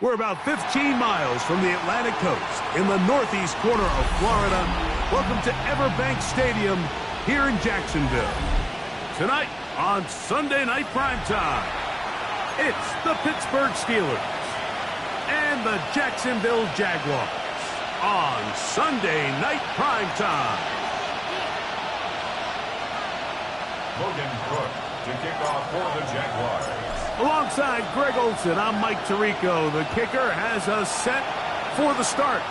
We're about 15 miles from the Atlantic coast in the northeast corner of Florida. Welcome to Everbank Stadium here in Jacksonville. Tonight on Sunday Night Primetime, it's the Pittsburgh Steelers and the Jacksonville Jaguars on Sunday Night Primetime. Logan Crook to kick off for the Jaguars. Alongside Greg Olson, I'm Mike Tirico. The kicker has us set for the start.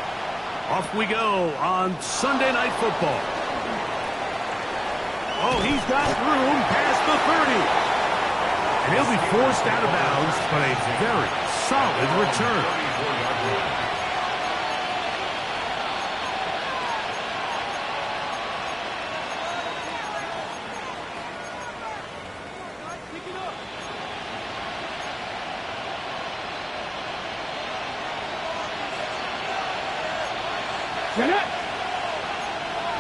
Off we go on Sunday Night Football. Oh, he's got room past the 30. And he'll be forced out of bounds, but a very solid return.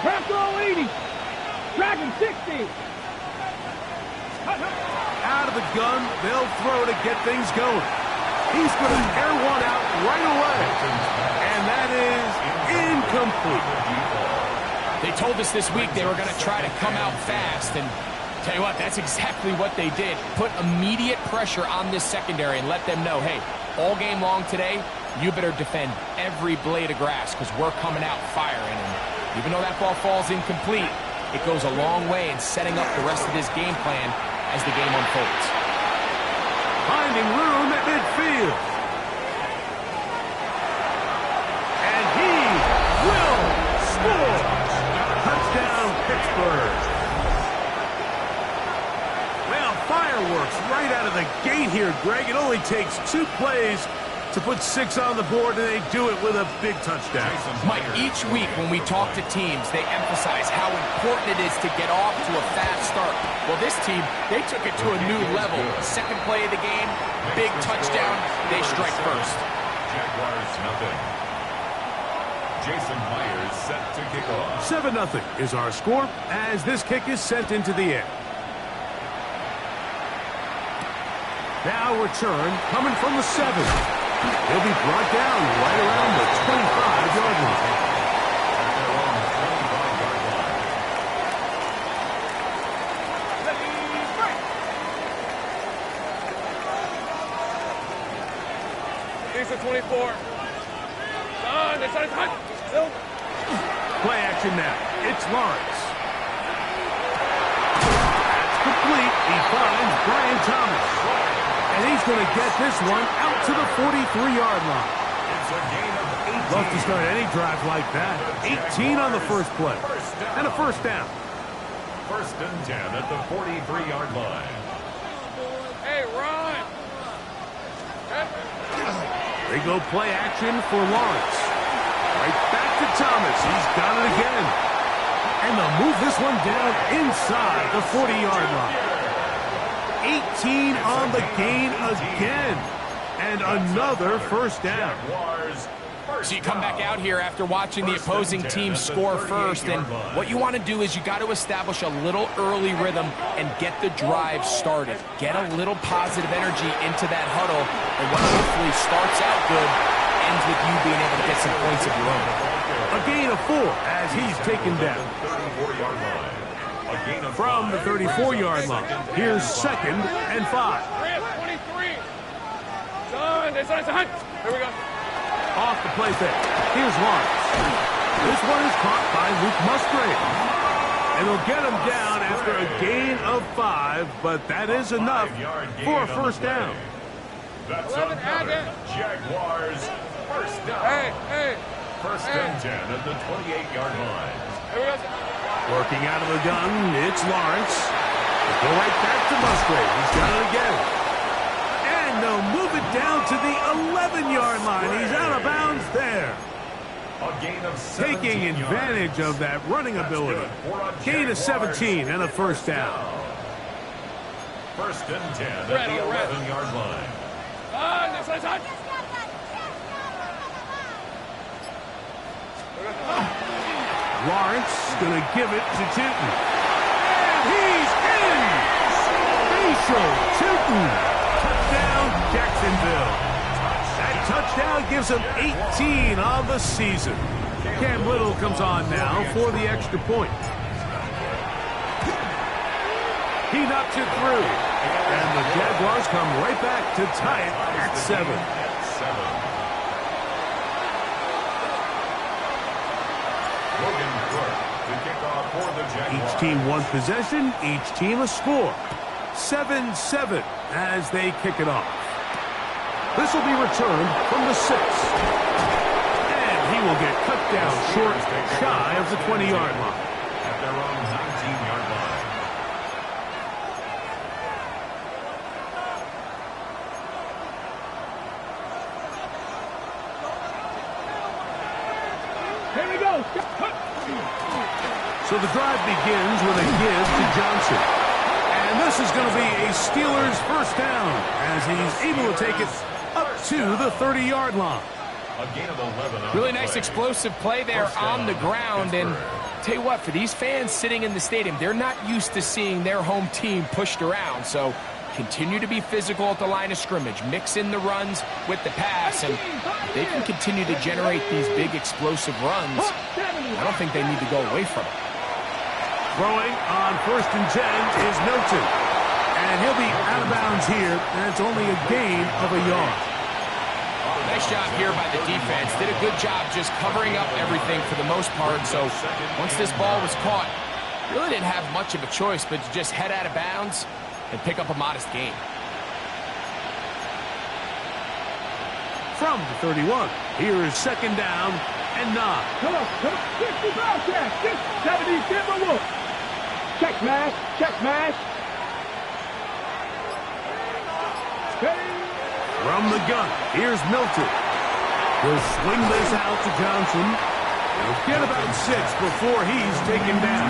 Trap throw 80. Dragon 60. Out of the gun, they'll throw to get things going. He's going to air one out right away. And that is incomplete. They told us this week they were going to try to come out fast. And tell you what, that's exactly what they did. Put immediate pressure on this secondary and let them know, hey, all game long today, you better defend every blade of grass because we're coming out firing. And even though that ball falls incomplete, it goes a long way in setting up the rest of this game plan as the game unfolds. Finding room at midfield. And he will score. Touchdown, Pittsburgh. Well, fireworks right out of the gate here, Greg. It only takes 2 plays to put 6 on the board, and they do it with a big touchdown. Mike, each week when we talk to teams, they emphasize how important it is to get off to a fast start. Well, this team, they took it to a new level. Second play of the game, big touchdown, they strike first. Jaguars nothing. Jason Myers set to kick off. 7-0 is our score as this kick is sent into the air. Now return coming from the 7. He'll be brought down right around the 25-yard line. Here's the 24. Play action now. It's Lawrence. That's complete. He finds Brian Thomas. And he's going to get this one out to the 43-yard line. It's a gain of 18. Love to start any drive like that. 18 on the first play. And a first down. First and 10 at the 43-yard line. Hey, run. They go play action for Lawrence. Right back to Thomas. He's got it again. And they'll move this one down inside the 40-yard line. 18 on the gain again. And another first down. So you come back out here after watching the opposing team score first, and what you want to do is you got to establish a little early rhythm and get the drive started. Get a little positive energy into that huddle, and what hopefully starts out good ends with you being able to get some points of your own. A gain of 4 as he's taken down. From the 34-yard line, here's 2nd and 5. 23. Here we go. Off the play fake. Here's Lawrence. This one is caught by Luke Musgrave. And they'll get him down after a gain of 5, but that is enough for a first down. That's another Jaguars first down. Hey. First and 10 at the 28-yard line. Here we go. Working out of the gun, it's Lawrence. They'll go right back to Musgrave. He's got it again. And they'll move it down to the 11-yard line. He's out of bounds there. A gain of 17 Taking advantage of that running ability. Gain of 17 and a first down. First and 10 at the 11-yard line. Lawrence going to give it to Tootin. And he's in! Facial Tootin. Touchdown, Jacksonville. That touchdown gives him 18 on the season. Cam Little comes on now for the extra point. He knocks it through. And the Jaguars come right back to tie it at 7. Each team one possession, each team a score. 7-7 as they kick it off. This will be returned from the 6. And he will get cut down short, shy of the 20-yard line. At their own 19-yard line. Here we go. So the drive begins with a give to Johnson. And this is going to be a Steelers first down as he's able to take it up to the 30-yard line. A gain of 11 Really nice explosive play there on the ground. And tell you what, for these fans sitting in the stadium, they're not used to seeing their home team pushed around. So continue to be physical at the line of scrimmage. Mix in the runs with the pass. And if they can continue to generate these big explosive runs, I don't think they need to go away from it. Throwing on 1st and 10 is Milton. And he'll be out of bounds here, and it's only a gain of a yard. Nice job here by the defense. Did a good job just covering up everything for the most part. So once this ball was caught, really didn't have much of a choice but to just head out of bounds and pick up a modest gain. From the 31, here is 2nd down and 9. Come on. 65 check. 70, Denver Wolf. Check smash. From the gun, here's Milton. He'll swing this out to Johnson. He'll get about 6 before he's taken down.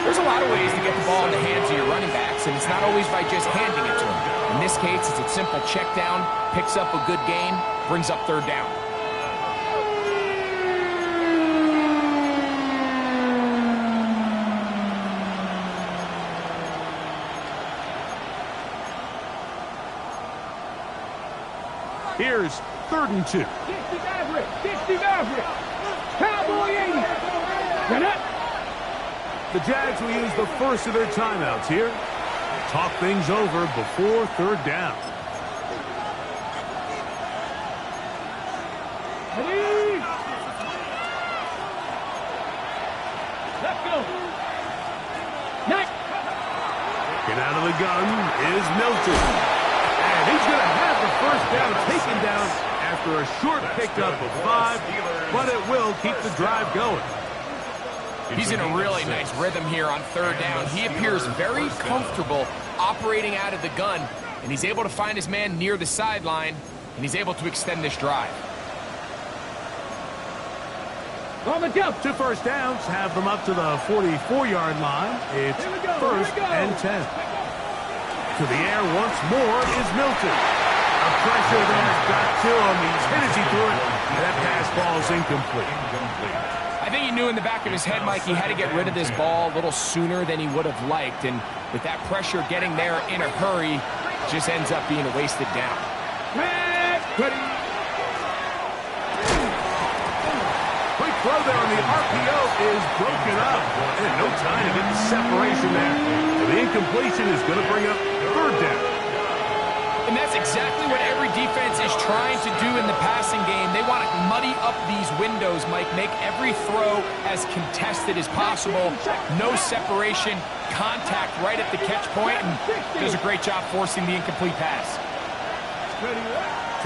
There's a lot of ways to get the ball in the hands of your running backs, and it's not always by just handing it to them. In this case, it's a simple check down, picks up a good gain, brings up 3rd down. Here's 3rd and 2. 60 Maverick. Cowboy 80. The Jags will use the first of their timeouts here. Talk things over before 3rd down. Ready? Let's go. Next. Get out of the gun is Milton. And he's going to have the first down taken down after a short pickup of 5, but it will keep the drive going. He's in a really nice rhythm here on 3rd down. He appears very comfortable operating out of the gun, and he's able to find his man near the sideline, and he's able to extend this drive. On the jump. 2 first downs have them up to the 44-yard line. It's 1st and 10. To the air once more is Milton. A pressure there got to him. He's hit as he threw it. And that pass ball is incomplete. I think he knew in the back of his head, Mike, he had to get rid of this ball a little sooner than he would have liked. And with that pressure getting there in a hurry, it just ends up being a wasted down. Ready. Quick throw there on the RPO is broken up. And no time to get the separation there. And the incompletion is going to bring up 3rd down. And that's exactly what every defense is trying to do in the passing game. They want to muddy up these windows, Mike, make every throw as contested as possible. No separation, contact right at the catch point, and does a great job forcing the incomplete pass.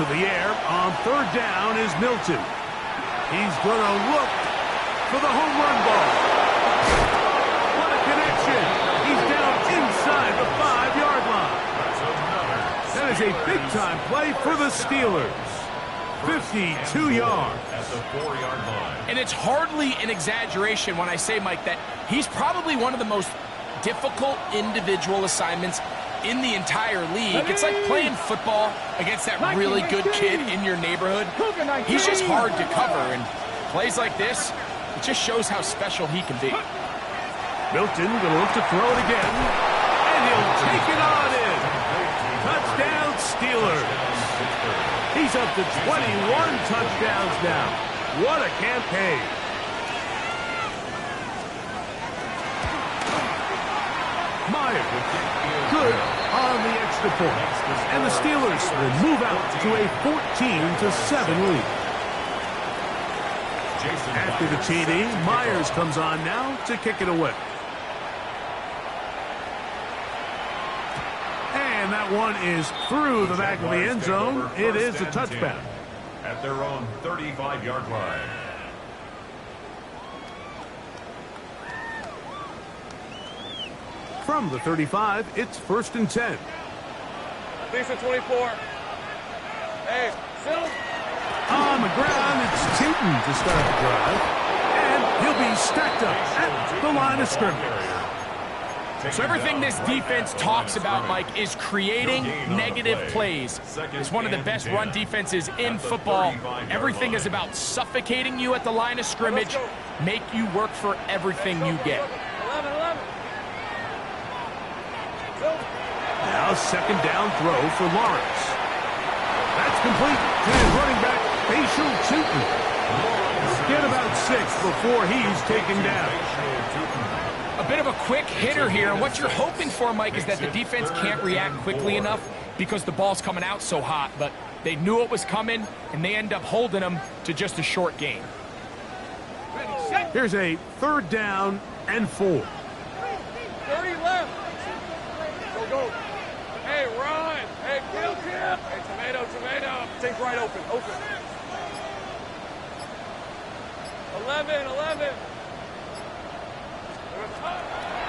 To the air on 3rd down is Milton. He's going to look for the home run ball. What a connection. He's down inside the 5-yard line. That is a big-time play for the Steelers. 52 yards. At the 4-yard line. And it's hardly an exaggeration when I say, Mike, that he's probably one of the most difficult individual assignments in the entire league. It's like playing football against that really good kid in your neighborhood. He's just hard to cover, and plays like this, it just shows how special he can be. Milton going to look to throw it again, and he'll take it on in. Touchdown, Steelers. He's up to 21 touchdowns now. What a campaign. Myers, good on the extra point. And the Steelers will move out to a 14-7 lead. After the TD, Myers comes on now to kick it away. And that one is through the back of the end zone. It is a touchback. At their own 35-yard line. From the 35, it's 1st and 10. Lisa 24. Hey, Phil. On the ground, it's Tootin to start the drive. And he'll be stacked up at the line of scrimmage. So everything this defense talks about, Mike, is creating negative plays. It's one of the best run defenses in football. Everything is about suffocating you at the line of scrimmage, make you work for everything you get. Now second down throw for Lawrence. That's complete to his running back, Facial Tootin. Get about 6 before he's taken down. A bit of a quick hitter here. What you're hoping for, Mike, is that the defense can't react quickly enough because the ball's coming out so hot. But they knew it was coming, and they end up holding them to just a short gain. Here's a 3rd down and 4. 30 left. Go. Hey, run. Hey, kill him. Hey, tomato. Take right open. 11.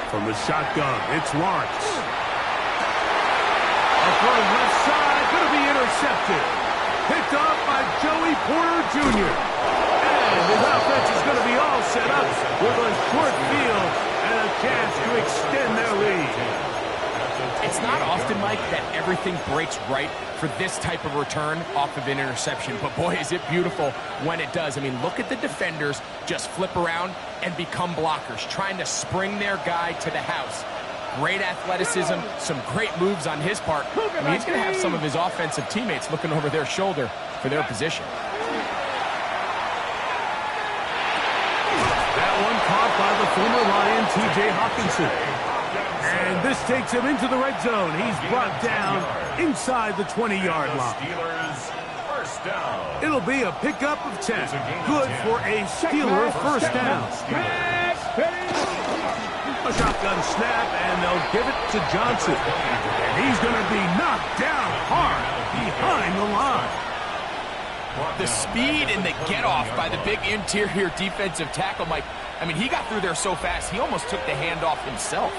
From the shotgun, it's Lawrence. A throw left side, going to be intercepted. Picked off by Joey Porter Jr. And his offense is going to be all set up with a short field and a chance to extend their lead. It's not often, Mike, that everything breaks right for this type of return off of an interception. But, boy, is it beautiful when it does. I mean, look at the defenders just flip around and become blockers, trying to spring their guy to the house. Great athleticism, some great moves on his part. I mean, he's going to have some of his offensive teammates looking over their shoulder for their position. That one caught by the former Lion, T.J. Hawkinson. And this takes him into the red zone. He's brought down inside the 20-yard line. First down. It'll be a pickup of 10. Good for a Steeler first down. A shotgun snap, and they'll give it to Johnson. And he's going to be knocked down hard behind the line. The speed and the get-off by the big interior defensive tackle, Mike. I mean, he got through there so fast, he almost took the handoff himself.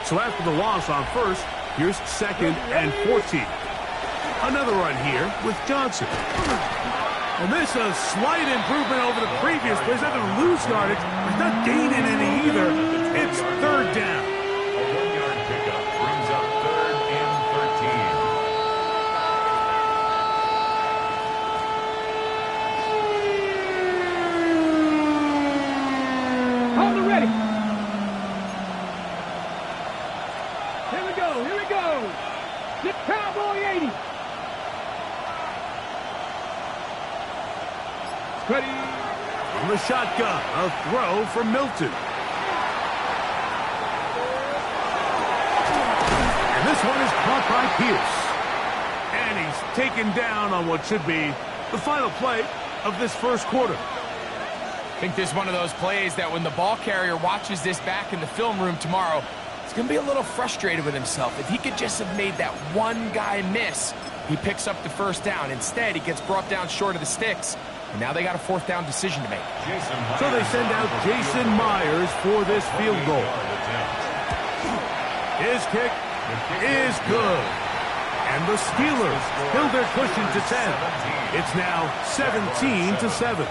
So after the loss on first, here's 2nd and 14. Another run here with Johnson. And this is a slight improvement over the previous play. He's not going to lose yardage. He's not gaining any either. It's 3rd down. A 1-yard pickup brings up 3rd and 13. Hold it ready. Here we go. The Cowboy 80. Ready. From the shotgun, a throw from Milton. And this one is caught by Pierce. And he's taken down on what should be the final play of this first quarter. I think this is one of those plays that when the ball carrier watches this back in the film room tomorrow, he's going to be a little frustrated with himself. If he could just have made that one guy miss, he picks up the first down. Instead, he gets brought down short of the sticks, and now they got a 4th down decision to make. So they send out Jason Myers for this field goal. His kick is good. And the Steelers build their cushion to 10. It's now 17-7.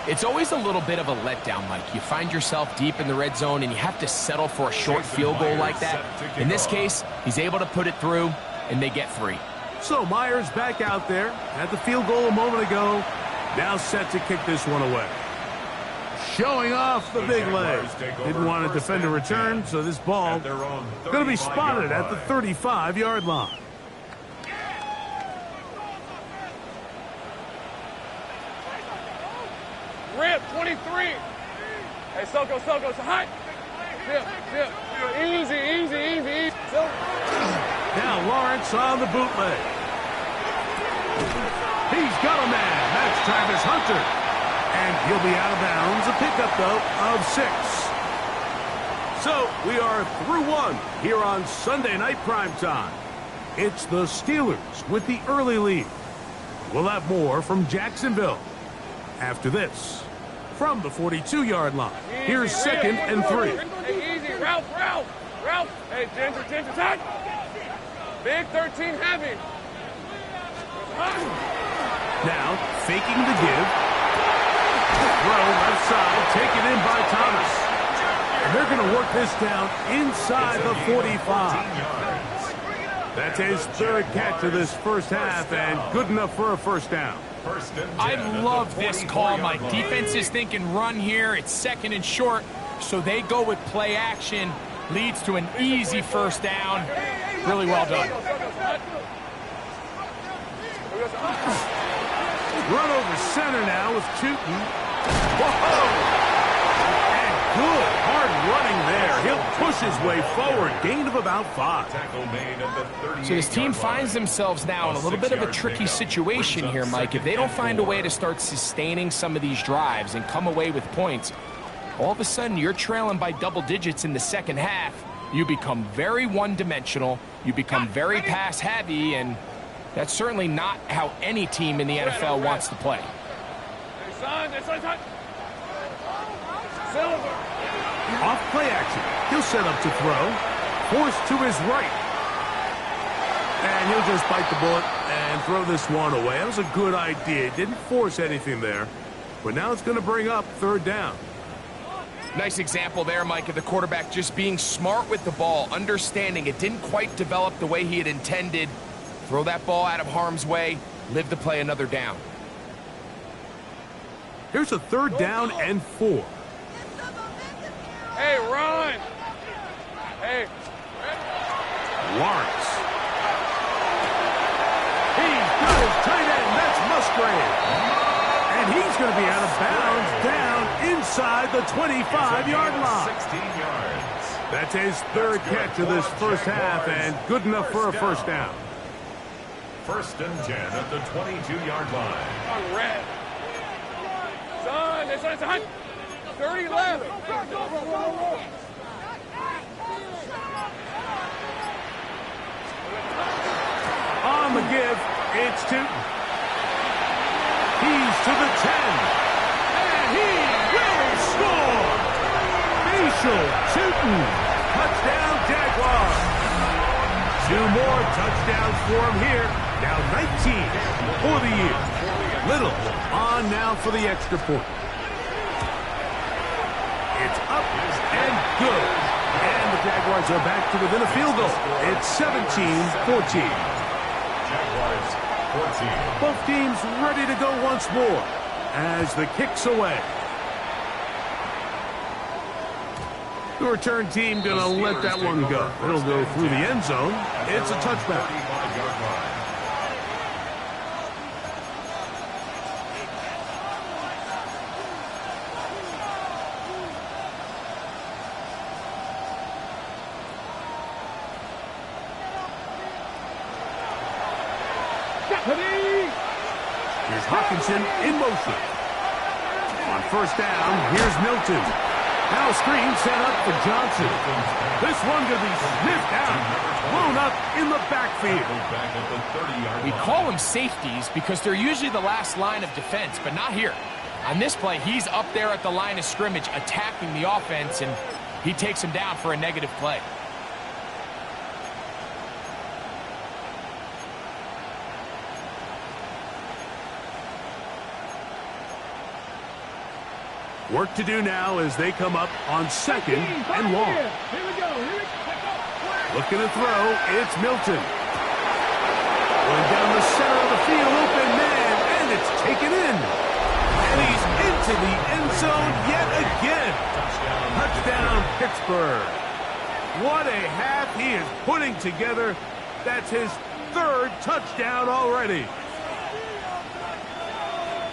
It's always a little bit of a letdown, Mike. You find yourself deep in the red zone, and you have to settle for a short field goal like that. In this case, he's able to put it through, and they get 3. So Myers back out there. Had the field goal a moment ago. Now set to kick this one away. Showing off the big leg. Didn't want to defend a return, so this ball going to be spotted at the 35-yard line. Hey, Soko, so high. Dip. Easy. Now Lawrence on the bootleg. He's got a man. That's Travis Hunter. And he'll be out of bounds. A pickup, though, of 6. So we are through 1 here on Sunday Night Primetime. It's the Steelers with the early lead. We'll have more from Jacksonville after this. From the 42-yard line, here's 2nd and 3. Hey, easy. Ralph. Hey, Ginger, tight. Big 13 heavy. Now, faking the give. Throw left side, taken in by Thomas. And they're going to work this down inside the 45. That's his 3rd catch of this first half, and good enough for a first down. I love this call, Mike. Defense is thinking run here. It's 2nd and short, so they go with play action. Leads to an easy first down. Really well done. Run over center now with Tootin. Whoa! And good hard running there. He'll push his way forward. Gain of about 5. So this team finds themselves now in a little bit of a tricky situation here, Mike. If they don't find a way to start sustaining some of these drives and come away with points, all of a sudden you're trailing by double digits in the second half. You become very one-dimensional. You become very pass-heavy, and that's certainly not how any team in the NFL wants to play. Off play action. He'll set up to throw. Forced to his right. And he'll just bite the bullet and throw this one away. That was a good idea. Didn't force anything there. But now it's going to bring up 3rd down. Nice example there, Mike, of the quarterback just being smart with the ball, understanding it didn't quite develop the way he had intended. Throw that ball out of harm's way, live to play another down. Here's a 3rd down and 4. Hey, run. Hey. Lawrence. He's got his tight end. That's Musgrave. And he's going to be out of bounds down inside the 25-yard line. 16 yards. That's his 3rd catch of this first half, and good enough for a first down. 1st and 10 at the 22-yard line. On red. Son. 30 left. On the give, it's Tootin. He's to the 10. And he will score! Facial Tootin. Touchdown, Jaguars. 2 more touchdowns for him here. Now 19 for the year. Little on now for the extra point. It's up and good. And the Jaguars are back to within a field goal. It's 17-14. Jaguars 14. Both teams ready to go once more as the kick's away. The return team going to let that one go. It'll go through the end zone. It's a touchback. 35-yard line. Here's Hawkinson in motion. On first down, here's Milton. Now a screen set up for Johnson. This one going to be sniffed out, blown up in the backfield. We call them safeties because they're usually the last line of defense, but not here. On this play, he's up there at the line of scrimmage attacking the offense, and he takes him down for a negative play. Work to do now as they come up on 2nd and long. Looking to throw, it's Milton. Going down the center of the field, open man, and it's taken in. And he's into the end zone yet again. Touchdown, Pittsburgh. What a half he is putting together. That's his 3rd touchdown already.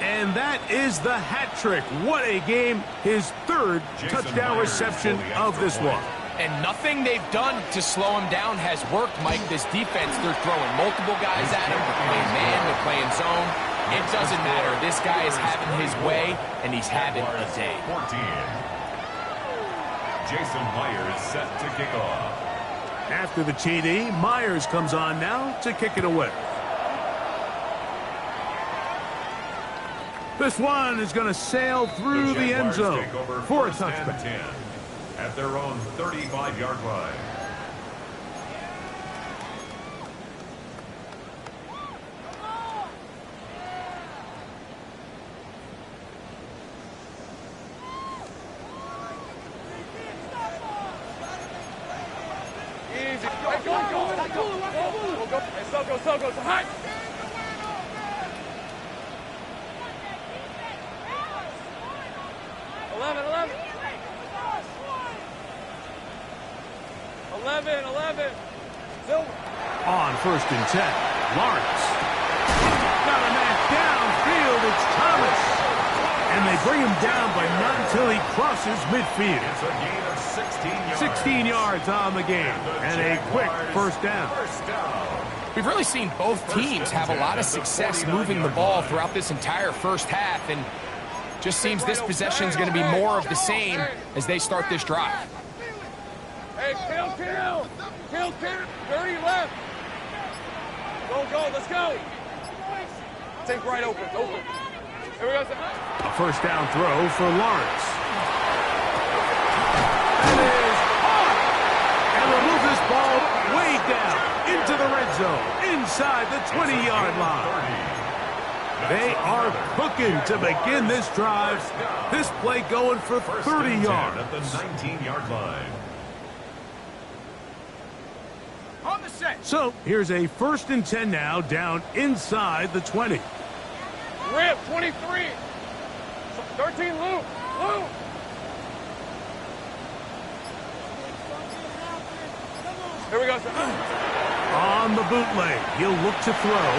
And that is the hat trick. What a game. His third touchdown reception of this one. And nothing they've done to slow him down has worked, Mike. This defense, they're throwing multiple guys at him. They're playing man, they're playing zone. It doesn't matter. This guy is having his way, and he's having a day. 14. Jason Myers set to kick off. After the TD, Myers comes on now to kick it away. This one is going to sail through the end zone for a touchback. At their own 35-yard line. Easy. Hey, go. Hey, so go. High. On 1st and 10, Lawrence. Got a man downfield. It's Thomas. And they bring him down, but not until he crosses midfield. It's a gain of 16 yards. 16 yards on the game. And a quick first down. We've really seen both teams have a lot of success moving the ball throughout this entire first half, and just seems this possession is going to be more of the same as they start this drive. Hey, kill. 30 left. Go, let's go. Take right open. Here we go. A first down throw for Lawrence. That is hard. And will move this ball way down into the red zone, inside the 20-yard line. They are cooking to begin this drive. This play going for 30 yards. At the 19-yard line. On the set. So here's a 1st and 10 now, down inside the 20. Rip, 23. 13, Lou. Here we go, sir. On the bootleg, he'll look to throw.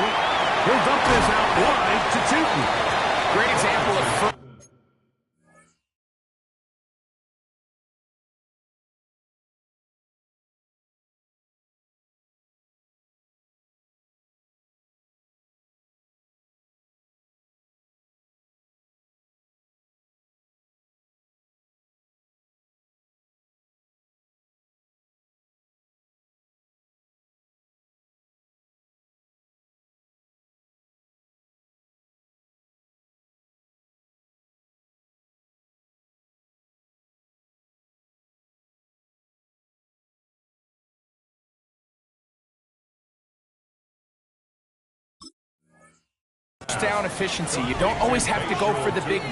He'll dump this out wide to Tootin. Great example of... down efficiency. You don't always have to go for the big...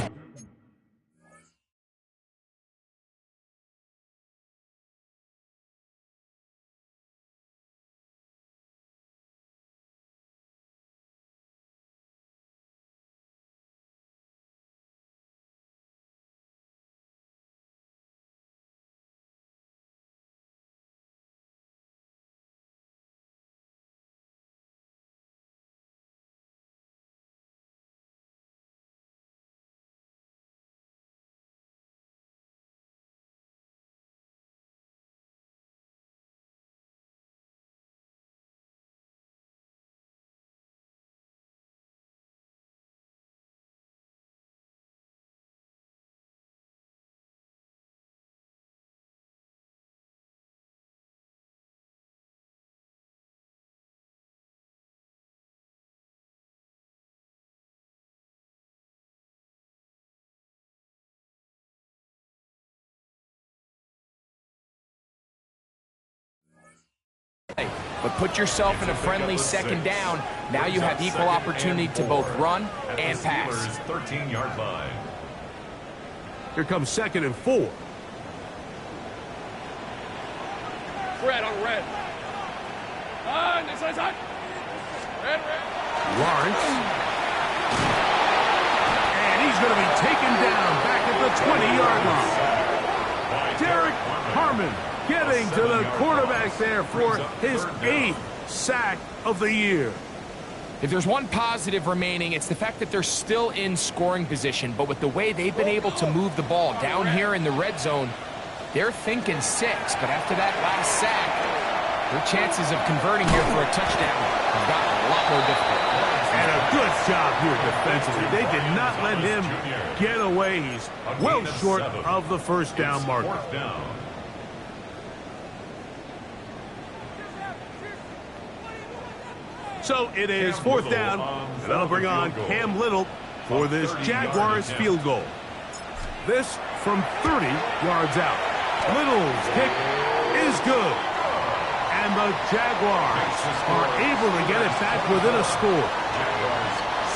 But put yourself in a friendly second down. Now you have equal opportunity to both run and pass. 13-yard line. Here comes 2nd and 4. Red on red. This side's hot. Red. Lawrence. And he's going to be taken down back at the 20-yard line. Derek Harmon getting to the quarterback there for his 8th sack of the year. If there's one positive remaining, it's the fact that they're still in scoring position, but with the way they've been able to move the ball down here in the red zone, they're thinking 6, but after that last sack, their chances of converting here for a touchdown have gotten a lot more difficult. And a good job here defensively. They did not let him get away. He's well short of the first down marker. So it is 4th down, and they'll bring on Cam Little for this Jaguars field goal. This from 30 yards out. Little's kick is good. And the Jaguars are able to get it back within a score.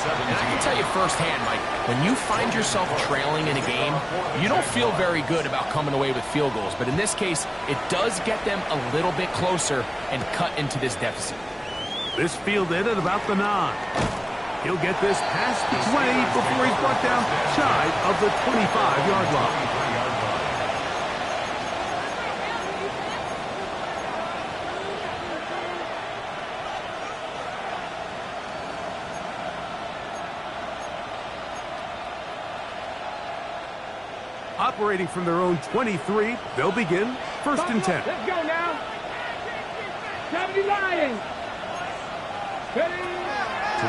And I can tell you firsthand, Mike, when you find yourself trailing in a game, you don't feel very good about coming away with field goals. But in this case, it does get them a little bit closer and cut into this deficit. This fielded at about the 9. He'll get this past the 20 before he's brought down shy of the 25-yard line. Operating from their own 23, they'll begin 1st and 10. Let's go now. 70 Lions. To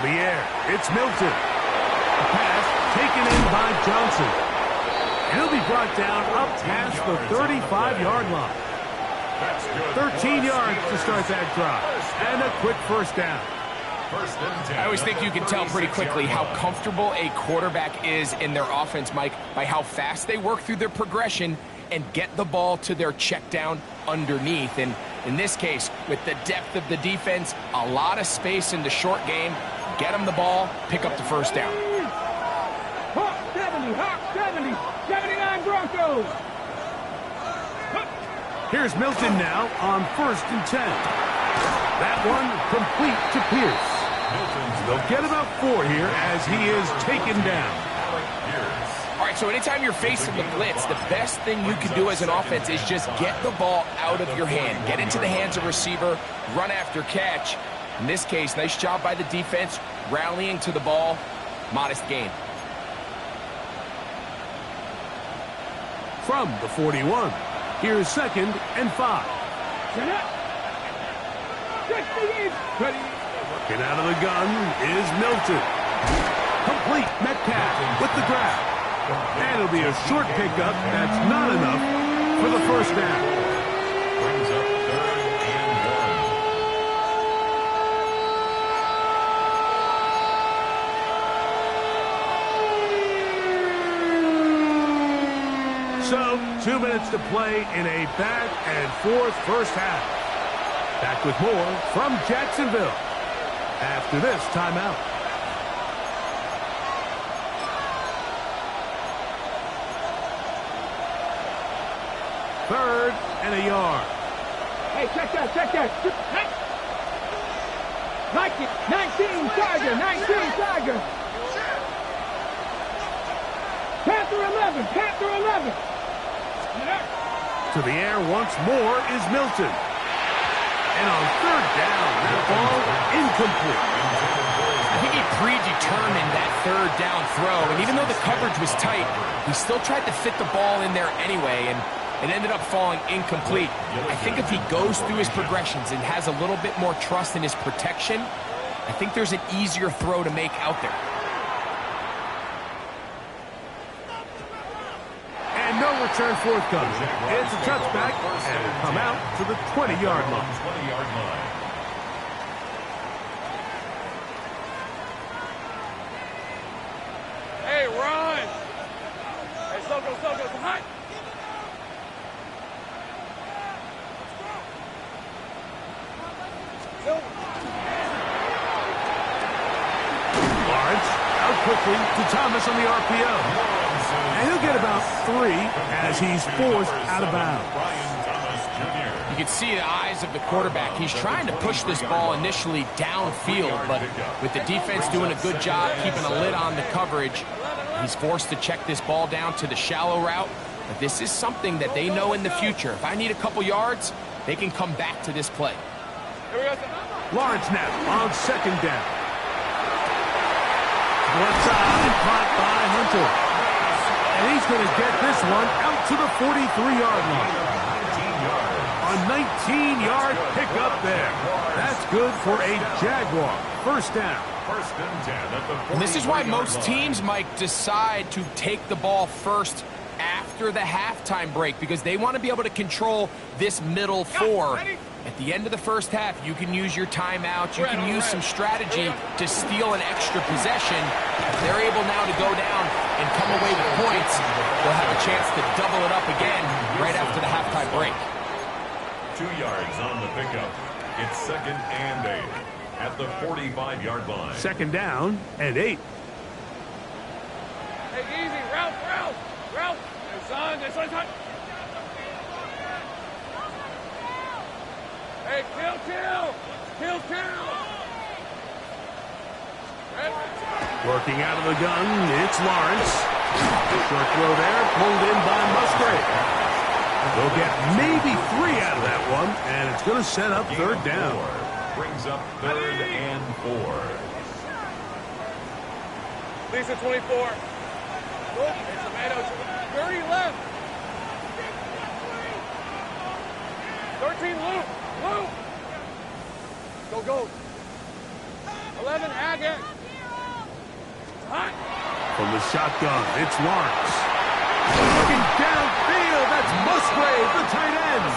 the air, it's Milton. A pass taken in by Johnson. And he'll be brought down up past the 35-yard line. 13 yards to start that drive. And a quick 1st down. I always think you can tell pretty quickly how comfortable a quarterback is in their offense, Mike, by how fast they work through their progression and get the ball to their check down underneath. And in this case, with the depth of the defense, a lot of space in the short game, get them the ball, pick up the 1st down. Hawk 70, 79 Broncos. Here's Milton now on 1st and 10. That one complete to Pierce. They'll get about 4 here as he is taken down. All right, so anytime you're facing the blitz, the best thing you can do as an offense is just get the ball out of your hand. Get into the hands of receiver, run after catch. In this case, nice job by the defense, rallying to the ball, modest gain. From the 41, here's 2nd and 5. Working out of the gun is Milton. Complete Metcalf with the grab. And it'll be a short pickup. That's not enough for the 1st down. Brings up 3rd and 1. So, 2 minutes to play in a back and forth 1st half. Back with more from Jacksonville after this timeout. Third and a yard. Hey, check that. Hey. Like it. 19 Tiger. Panther 11. To the air once more is Milton. And on 3rd down, that ball incomplete. I think he predetermined that 3rd down throw, and even though the coverage was tight, he still tried to fit the ball in there anyway, and it ended up falling incomplete. I think if he goes through his progressions and has a little bit more trust in his protection, I think there's an easier throw to make out there. And no return forthcoming. It's a touchback, and will come out to the 20-yard line. Hey, run. Hey, slow go. Hot. Lawrence out quickly to Thomas on the RPO. And he'll get about 3 as he's forced out of bounds. You can see the eyes of the quarterback. He's trying to push this ball initially downfield, but with the defense doing a good job keeping a lid on the coverage, he's forced to check this ball down to the shallow route. But this is something that they know in the future. If I need a couple yards, they can come back to this play. Lawrence now on 2nd down. Blitzed caught by Hunter. And he's going to get this one out to the 43-yard line. A 19-yard pickup there. That's good for a Jaguar. First down. First and 10 at the And this is why 45-yard most line. teams, Mike, decide to take the ball first after the halftime break because they want to be able to control this middle four. At the end of the first half, you can use your timeout. You can use some strategy to steal an extra possession. If they're able now to go down and come away with points, they'll have a chance to double it up again right after the halftime break. 2 yards on the pickup. It's second and 8 at the 45-yard line. Second down and 8. Hey, easy. Route. Hey, son. This one's hot. Hey, kill. Working out of the gun, it's Lawrence. Short throw there, pulled in by Musgrave. They'll get maybe 3 out of that one, and it's going to set up third down. Brings up third and 4. Lisa 24. Hey, tomato. 30 left. 13 loop. Go. 11 Agate. Hot. From the shotgun, it's Lawrence. Looking downfield, that's Musgrave, the tight end.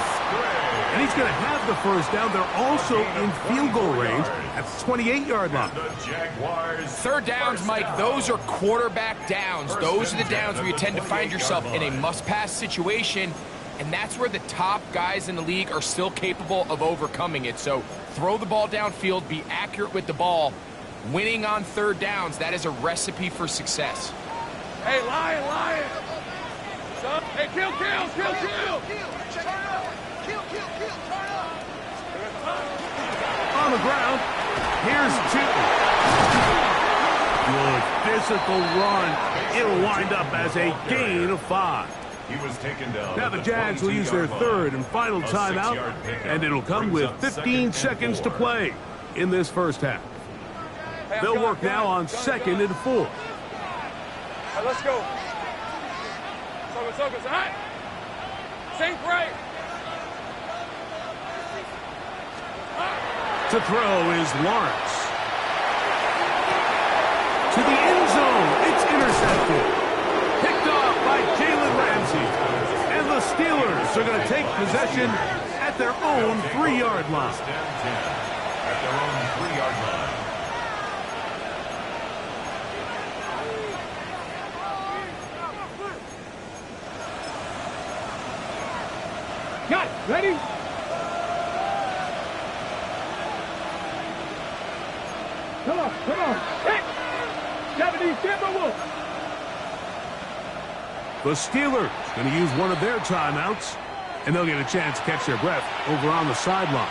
And he's going to have the first down. They're also in field goal range at the 28-yard line. The Jaguars. Third downs, Mike, those are quarterback downs. Those are the downs where you tend to find yourself in a must-pass situation, and that's where the top guys in the league are still capable of overcoming it. So throw the ball downfield, be accurate with the ball. Winning on third downs, that is a recipe for success. Hey, lion. Son. Hey, kill. On the ground, here's 2. Good physical run. It'll wind up as a gain of 5. He was taken down. Now the Jags will use their third and final timeout, and it'll come with 15 seconds to play in this first half. Hey, They'll work now on second and 4. Hey, let's go. Focus. Hot. Sink right. To throw is Lawrence. To the end zone. It's intercepted. Picked off by Jalen Ramsey. And the Steelers are going to take possession at their own 3-yard line. First and 10 at their own 3-yard line. Got it. Ready? Come on. Hit! Japanese Timberwolves. The Steelers going to use one of their timeouts, and they'll get a chance to catch their breath over on the sideline.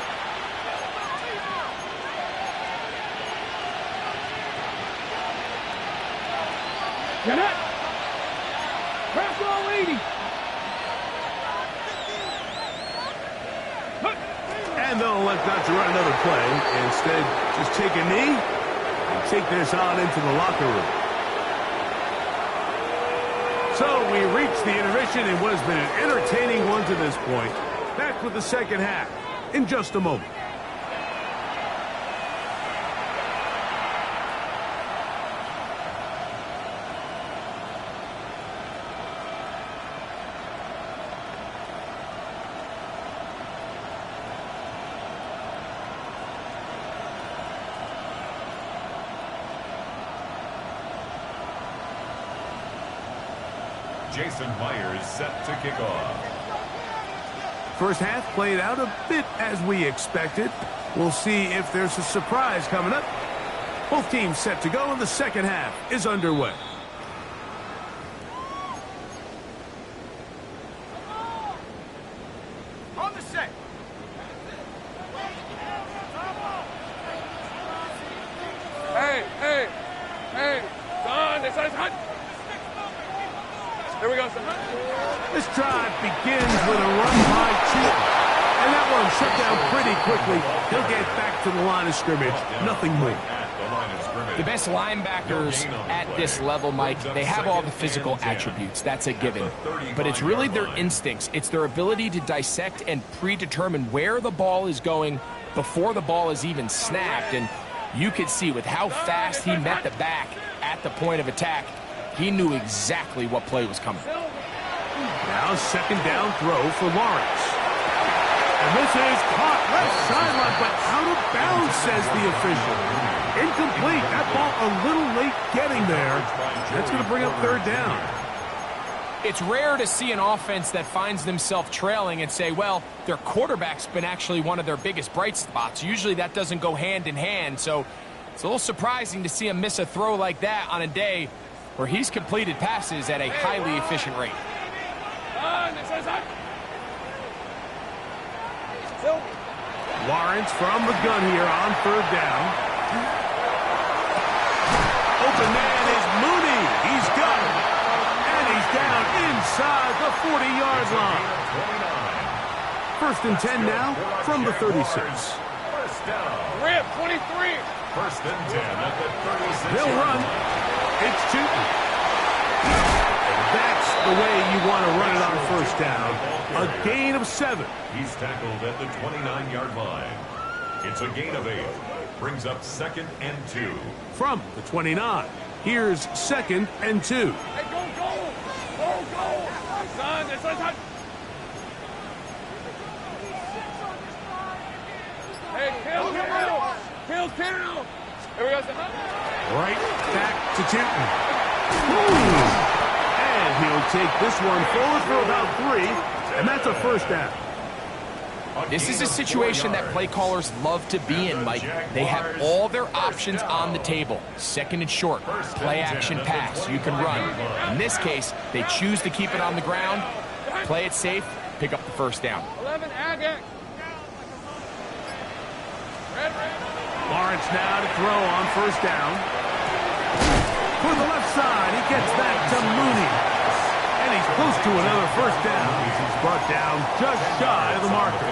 Get it! Press all 80. And they'll elect not to run another play. Instead, just take a knee and take this on into the locker room. So we reach the intermission in what has been an entertaining one to this point. Back with the second half in just a moment. Jason Myers set to kick off. First half played out a bit as we expected. We'll see if there's a surprise coming up. Both teams set to go, and the second half is underway. On the set. Hey. Son, this is hot. Here we go, son. This drive begins with a run by Cheatham. And that one shut down pretty quickly. He'll get back to the line of scrimmage. Nothing more. the line of scrimmage. The best linebackers at this level, Mike, they have all the physical attributes. That's a given. But it's really their instincts. It's their ability to dissect and predetermine where the ball is going before the ball is even snapped. And you could see with how fast he met the back at the point of attack, he knew exactly what play was coming. Now second down throw for Lawrence. And this is caught left sideline, but out of bounds, says the official. Incomplete. That ball a little late getting there. That's going to bring up third down. It's rare to see an offense that finds themselves trailing and say, well, their quarterback's been actually one of their biggest bright spots. Usually that doesn't go hand in hand, so it's a little surprising to see him miss a throw like that on a day where he's completed passes at a highly efficient rate. Lawrence from the gun here on third down. Open man is Mooney. He's got it. And he's down inside the 40-yard line. First and 10 now from the 36. First down. Rip, 23. First and 10 at the 36. They'll run. It's Tootin. That's the way you want to run it on first down. A gain of 7. He's tackled at the 29-yard line. It's a gain of 8. Brings up second and 2. From the 29. Here's second and 2. Hey, go, go. Go, go. Son, it's son. Hey, kill. Kill. Here we go, son. Right back to Tootin. And he'll take this one forward for about 3, and that's a first down. This is a situation that play callers love to be in, Mike. They have all their options on the table. Second and short, play action pass, you can run. In this case, they choose to keep it on the ground, play it safe, pick up the first down. 11, Agate. Red. Lawrence now to throw on first down. For the left side, he gets that to Mooney. And he's close to another first down. He's brought down just shy of the marker.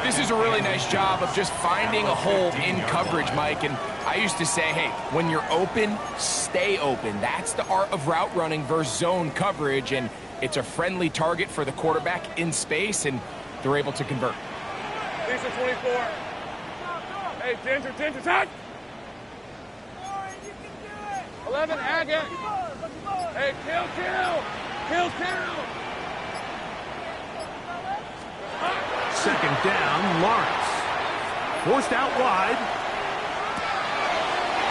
This is a really nice job of just finding a hole in coverage, Mike. And I used to say, hey, when you're open, stay open. That's the art of route running versus zone coverage. And it's a friendly target for the quarterback in space, and they're able to convert. These are 24. Hey, Ginger, touch! 11, Agate. Hey, kill. Second down, Lawrence. Forced out wide.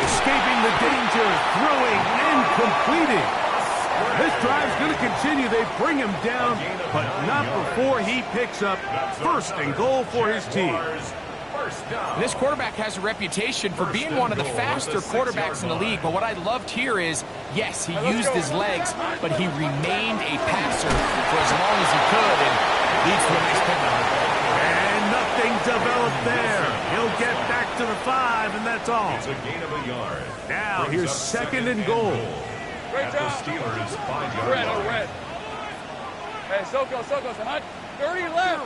Escaping the danger, throwing and completing. This drive's going to continue. They bring him down, but not before he picks up first and goal for his team. This quarterback has a reputation for being one of the faster quarterbacks in the league, but what I loved here is, yes, he used his legs, but he remained a passer for as long as he could, and leads to a nice pickup. And nothing developed there. He'll get back to the 5, and that's all. It's a gain of a yard. Now here's second and goal. Great At job. the Steelers' 5-yard line. Red. Hey, Soko, son. 30 left.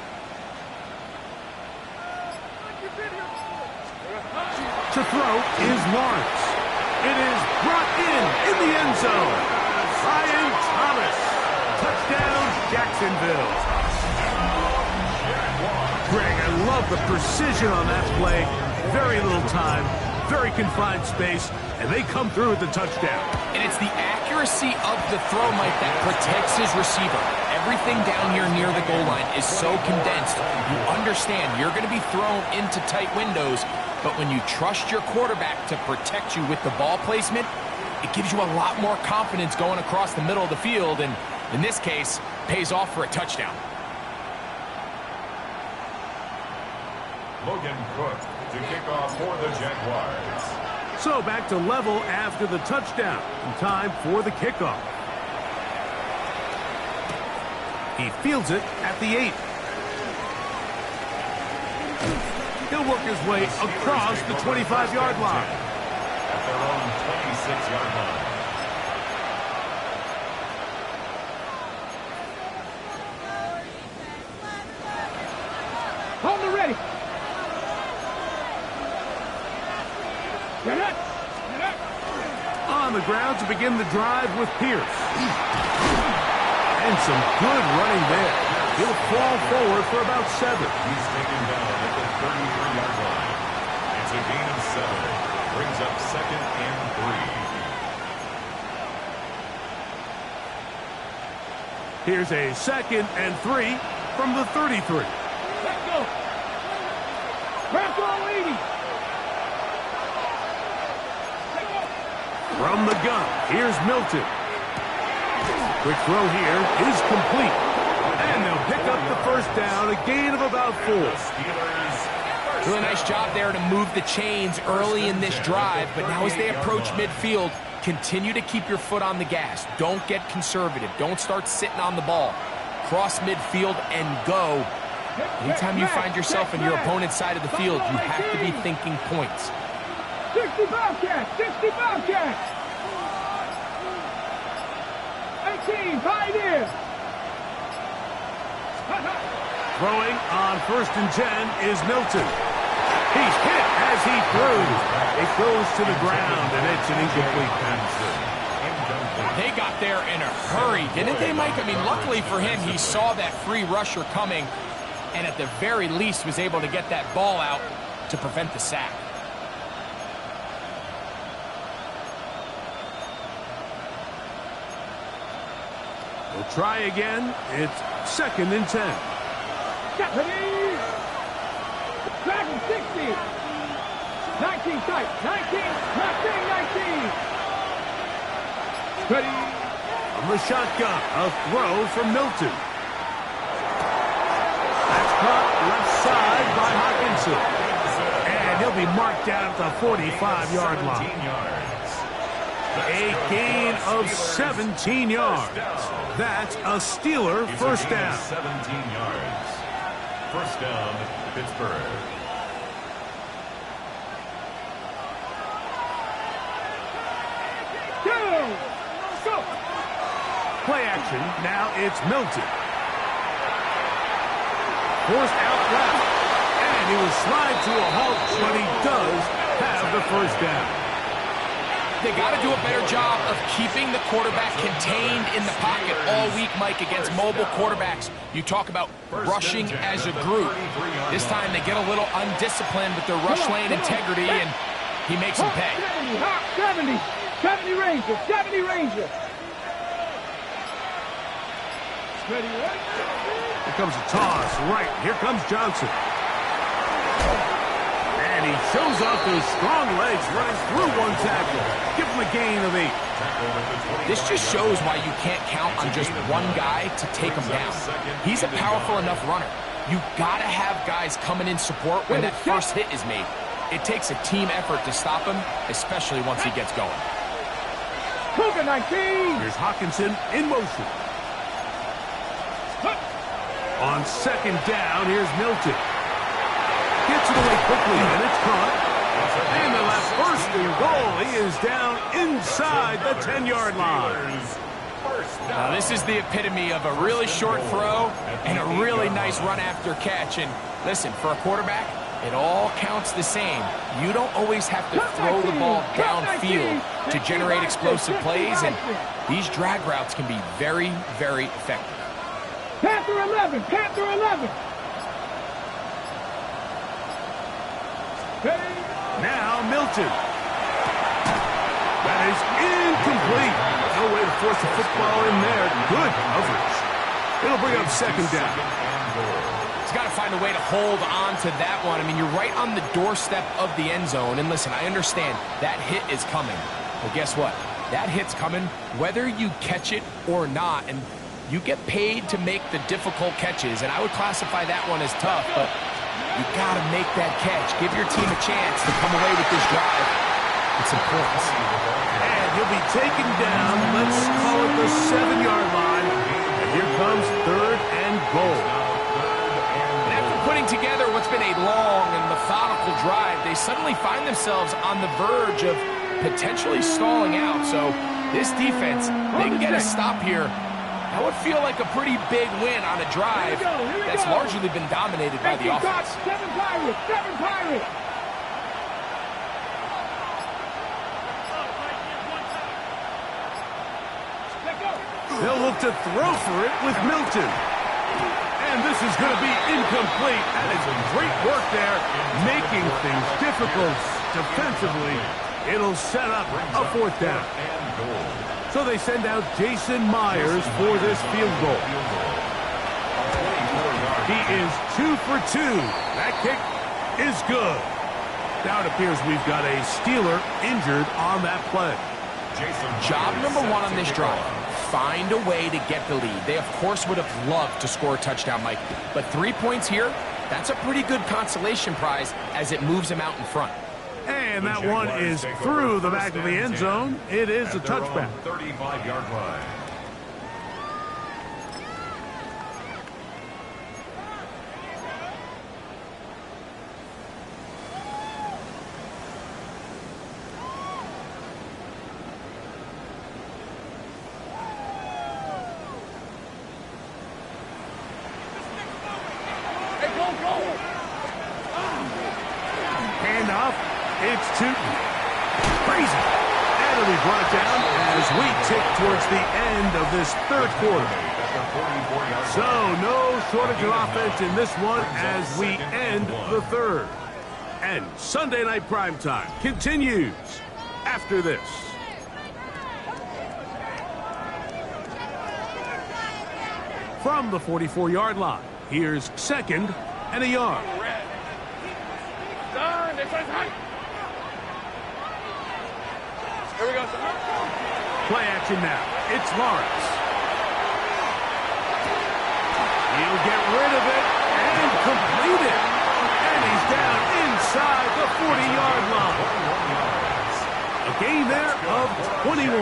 To throw is Lawrence. It is brought in the end zone. Ryan Thomas. Touchdown, Jacksonville. Greg, I love the precision on that play. Very little time, very confined space, and they come through with the touchdown. And it's the accuracy of the throw, Mike, that protects his receiver. Everything down here near the goal line is so condensed. You understand you're going to be thrown into tight windows, but when you trust your quarterback to protect you with the ball placement, it gives you a lot more confidence going across the middle of the field, and in this case, pays off for a touchdown. Logan Cook to kick off for the Jaguars. So back to level after the touchdown. And time for the kickoff. He fields it at the 8. He'll work his way across the 25-yard line. At their own 26-yard line. Hold me ready. on the ground to begin the drive with Pierce. And some good running there. He'll fall forward for about 7. He's taken down at the 33-yard line. It's a gain of 7. Brings up 2nd and 3. Here's a 2nd and 3 from the 33. Let's go. Back on 80. From the gun, here's Milton. Quick throw here is complete. And they'll pick up the first down, a gain of about 4. Really nice job there to move the chains early in this drive, but now as they approach midfield, continue to keep your foot on the gas. Don't get conservative. Don't start sitting on the ball. Cross midfield and go. Anytime you find yourself in your opponent's side of the field, you have to be thinking points. 60 Bobcats, 60 Bobcats. 18, pioneers. Throwing on 1st and 10 is Milton. He's hit as he throws. It goes to the ground, and it's an incomplete pass. They got there in a hurry, didn't they, Mike? I mean, luckily for him, he saw that free rusher coming, and at the very least was able to get that ball out to prevent the sack. We'll try again. It's 2nd and 10. Japanese. Dragon 60. 19 tight. 19. 19. Ready. From the shotgun, a throw from Milton. That's caught left side by Hawkinson. And he'll be marked down at the 45-yard line. A gain of 17 yards. That's a Steeler first down. 17 yards. First down, Pittsburgh. Go. Play action. Now it's Milton. Forced out left. And he will slide to a halt, but he does have the first down. They got to do a better job of keeping the quarterback contained in the pocket all week, Mike, against mobile quarterbacks. You talk about rushing as a group. This time they get a little undisciplined with their rush lane integrity, and he makes them pay. 70 Ranger. 70 Ranger. Here comes a toss. Right. Here comes Johnson. And he shows off those strong legs running through one tackle. Give him a gain of 8. This just shows why you can't count on just one guy to take him down. He's a powerful enough runner. You got to have guys coming in support when that first hit is made. It takes a team effort to stop him, especially once he gets going. Cougar 19. Here's Hawkinson in motion. On 2nd down, here's Milton. Gets it away quickly, and it's caught. And they'll have 1st and goal. He is down inside the 10-yard line. Now, this is the epitome of a really short throw and a really nice run after catch. And listen, for a quarterback, it all counts the same. You don't always have to throw the ball downfield to generate explosive plays, and these drag routes can be very, very effective. Panther 11. Panther 11. Now Milton. That is incomplete. No way to force the football in there. Good coverage. It'll bring up 2nd down. He's got to find a way to hold on to that one. I mean, you're right on the doorstep of the end zone. And listen, I understand that hit is coming. But guess what? That hit's coming whether you catch it or not. And you get paid to make the difficult catches. And I would classify that one as tough, but you got to make that catch. Give your team a chance to come away with this drive. It's important. And he'll be taken down. Let's call it the 7-yard line. And here comes 3rd and goal. And after putting together what's been a long and methodical drive, they suddenly find themselves on the verge of potentially stalling out. So this defense, they can get a stop here. That would feel like a pretty big win on a drive that's largely been dominated by the offense. 7 Pirates. 7 Pirates. off to throw for it with Milton. And this is going to be incomplete. That is great work there, making things difficult defensively. It'll set up a 4th down. So they send out Jason Myers for this field goal. He is 2 for 2. That kick is good. Now it appears we've got a Steeler injured on that play. Job number 1 on this drive. Find a way to get the lead. They, of course, would have loved to score a touchdown, Mike. But 3 points here, that's a pretty good consolation prize as it moves them out in front. And that one is through the back of the end zone. It is a touchback. 35-yard line. Handoff. It's Tootin. Crazy. And it'll be brought down as we tick towards the end of this 3rd quarter. So no shortage of offense in this one as we end the 3rd. And Sunday Night Primetime continues after this. From the 44-yard line, here's 2nd and a yard. Here we go. Play action now. It's Lawrence. He'll get rid of it and complete it. And he's down inside the 40-yard line. A gain there of 21.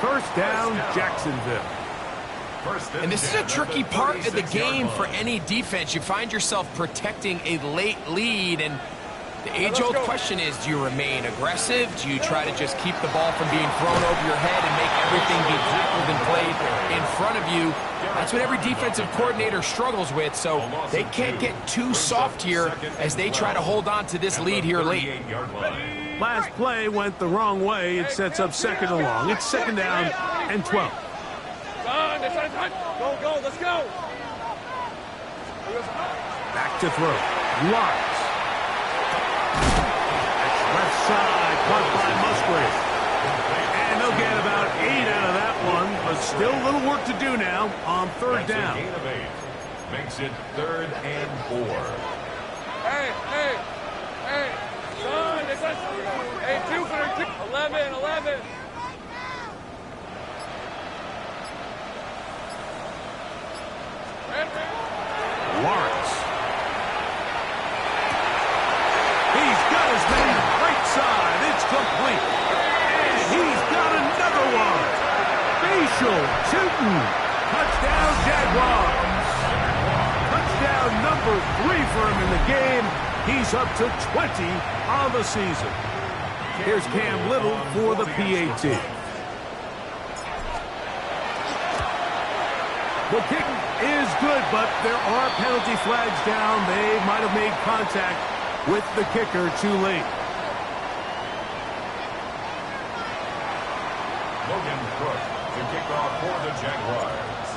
1st down, Jacksonville. And this is a tricky part of the game for any defense. You find yourself protecting a late lead, and the age-old question is, do you remain aggressive? Do you try to just keep the ball from being thrown over your head and make everything be tackled and played in front of you? That's what every defensive coordinator struggles with, so they can't get too soft here as they try to hold on to this lead here late. Last play went the wrong way. It sets up 2nd and long. It's 2nd down and 12. Go, go, let's go. Back to throw. Lawrence. Left side, caught by Musgrave. And they'll get about 8 out of that one, but still a little work to do now on 3rd down. Gain of 8. Makes it 3rd and 4. Hey, son, hey, 2 for 11. Lawrence. He's got his man right side. It's complete. And he's got another one. Facial Tootin. Touchdown, Jaguars. Touchdown number 3 for him in the game. He's up to 20 on the season. Here's Cam Little for the PAT. The kick is good, but there are penalty flags down. They might have made contact with the kicker too late. Logan Crook to kick off for the Jaguars.